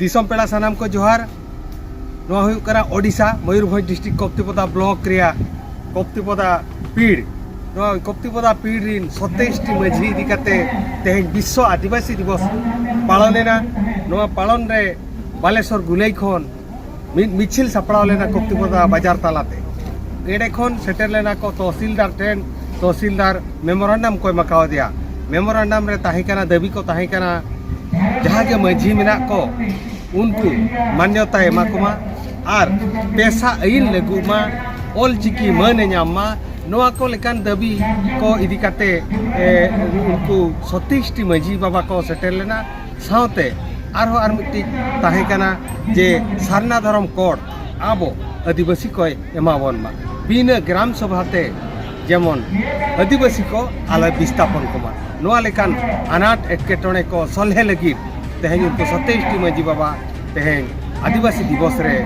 दिसम पेड़ा सानाम को जोहार नोआ हुयुग कना ओडिशा मयूरभंज डिस्ट्रिक्ट कप्तिपदा ब्लॉक रिया कप्तिपदा पीड़ नोआ कप्तिपदा पीड़ रिन 27 टी माझी इदी कते तेहें विश्व आदिवासी दिवस पालन लेना नोआ पालन रे बालेश्वर गुलाई खन मिছিল सापड़ा लेना कप्तिपदा बाजार तालाते गेडे खन सेटर लेना को तहसीलदार ठेन तहसीलदार मेमोरेंडम को मकाव दिया मेमोरेंडम रे ताही कना दाबी को ताही कना जहाँ के माझी मेना को उनको मान्यता एमाकुमा और पैसा आइन लगुमा ऑल चिकी मन नामा नोआ को लेकान दाबी को इदी काते उनको 27 टी माझी बाबा को सेटेल लेना साउते आरो आर मिट्टी ताहे कना जे सारना धर्म कोड आबो आदिवासी को एमाबन मा बिना ग्राम सभाते जेमन आदिवासी को आला विस्थापन कोमा नोआ लेकान अनाट एटकेटणे को सलहे लगी तेहें उनको 27 टी माझी बाबा तेहें आदिवासी दिवस रे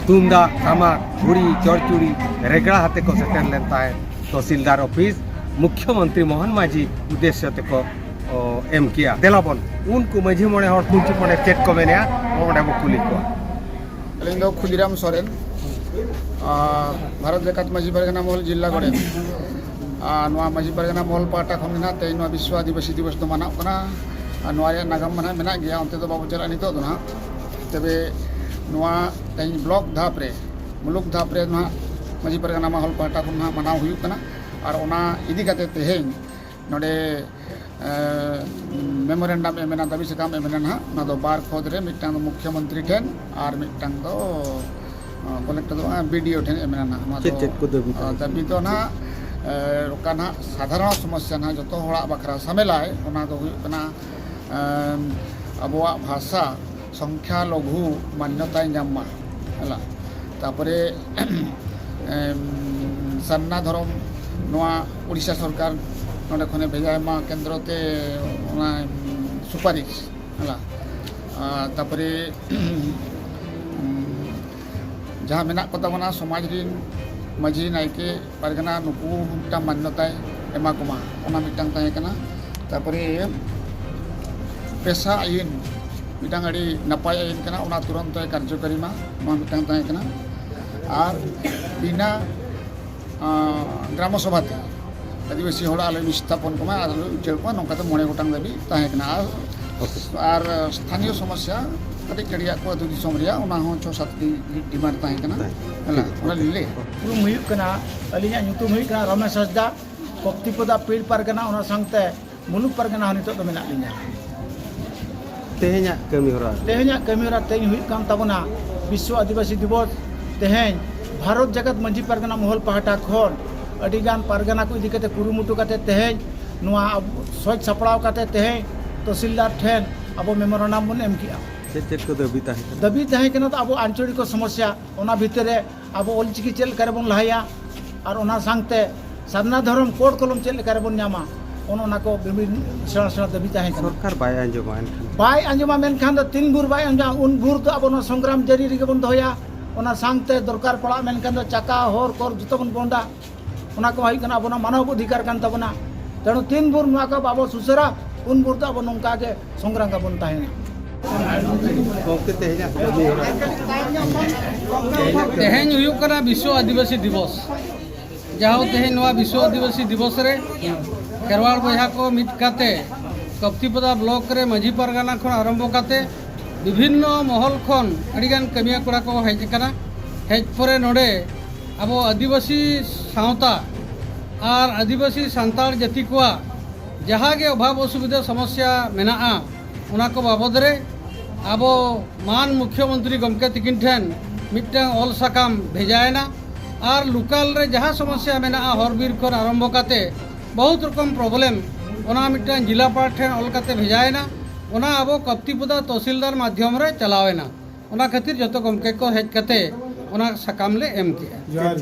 तुमदा टामाक घुड़ी चौड़चुड़ी रेगड़ा हाथे को सेटेल लेता है तहसीलदार ऑफिस मुख्यमंत्री मोहन माझी उद्देश्य ते को एम किया देलाबन उनको माझी मोड़े हर कुंची पड़े चेक को मेने ओडे बकुली को अलिंग दो खुदीराम सोरेन भारत जाकात माझी परगना महल जिला गड़े नोआ माझी परगना महल पाटा खन ते नोआ विश्व आदिवासी दिवस दो मनाव कना नोआ नागाम मना मेना गया उनते तो बाबू चला नितो ना तबे नोआ तेज ब्लॉक धाप रे मुलुक धाप रे ना माझी परगना महल पाटा खन मनाव हुयु कना और ओना इदी काते तेहें नोडे मेमोरेंडम एमेना दाबी सकाम एमेना ना दो बार खोद रे मिटांग मुख्यमंत्री ठेन और मिटांग दो कलेक्टर दो बीडीओ ठेन एमेना ना दाबी तो ना रोकाना साधारण समस्या ना जो हड़ा बखरा समेलाय ओना दो हुयु कना अबुआ भाषा संख्या लघु मान्यता नामा हला तापरे सारना धर्म नोआ ओडिशा सरकार नोडे खने भेजायमा केंद्रते ओना सुपारिश हला तापरे जहाँ मेना को तबना समाज रिन माझी नायके परगना नुकु मिटा मान्यता एमा कुमा ओना मिटांग ताहे कना तापरे पेशा आइन मिटांग अड़ी नपाय आइन कना ओना तुरंत कार्यकारी मा ओना मिटांग ताहे कना और बिना ग्राम सभाते आदिवासी हड़ा आले विस्थापन को आलो उचल को नौकाते मोड़े गोटांग दाबी ताहे कना और स्थानीय समस्या कटी कड़िया को अदु दिसम रिया ओना हो 6-7 डिमांड ताहे कना हला ओना लिले पुरु मुयुक कना अलिया ᱧᱩᱛᱩᱢ हुई कना रमेश हंसदा कप्तिपदा पीड़ परगना ओना संगते मुलुक परगना हनितो तो मेना लिया तेहें कमी हरा तेज हुई कान तबना विश्व आदिवासी दिवस तेहें भारत जगत माझी परगना महल पहाटा खन अडिगान परगना को इदी कते कुरुमुटु कते तेहें नोआ सोच सपड़ाव कते तेहें तहसीलदार ठेन अब मेमोरेंडम बन एम किया चेक को दाबी ताहे कना तो अब आंचलिक समस्या ओना भितरे अब ऑलचिकी चेल करे बन लहाया और ओना संगते सारना धर्म कोड कलम चेल करे बन नामा ओना को विभिन्न सेना सेना दाबी ताहे कना सरकार बाय अंजमा मेनखान दो 3 बुर बाय अंजा उन बुर तो अब संग्राम जारी रिगे बन दोया ओना संगते दरकार पड़ा मेनखान दो चका होर कोर जतो बन बोंडा ओना को हई कना अब मानव अधिकार कान तबना तेणु 3 बुर नुआ को बाबो सुसरा उन बुर तो अब नंका के संग्राम का बन ताहे तेहें हुयुग कना विश्व आदिवासी दिवस जहाँ तेहें नोआ विश्व आदिवासी दिवस रे खेरवाड़ बहा को मिद काते कप्तिपदा ब्लॉक रे माझी परगना खन आरंभ काते विभिन्न महल खन अड़ीगान कमिया कोड़ा को हेज कना हेज परे नोडे अब आदिवासी सावता और आदिवासी सांताल जाति को जहाँ के अभाव असुविधा समस्या मेना उना को बाबद रे अब मान मुख्यमंत्री गमके तिकिन ठेन मिट्टन ऑल साकाम भेजायना और लोकल रे जहाँ समस्या मेना हरबीर खन आरंभ काते बहुत रकम प्रॉब्लम ओना मिट्टन जिला पार ठेन ऑल काते भेजायना ओना अब कप्तिपदा तहसीलदार माध्यम रे चलावेना ओना खातिर जतो गमके को हेज काते ओना साकाम ले एम किया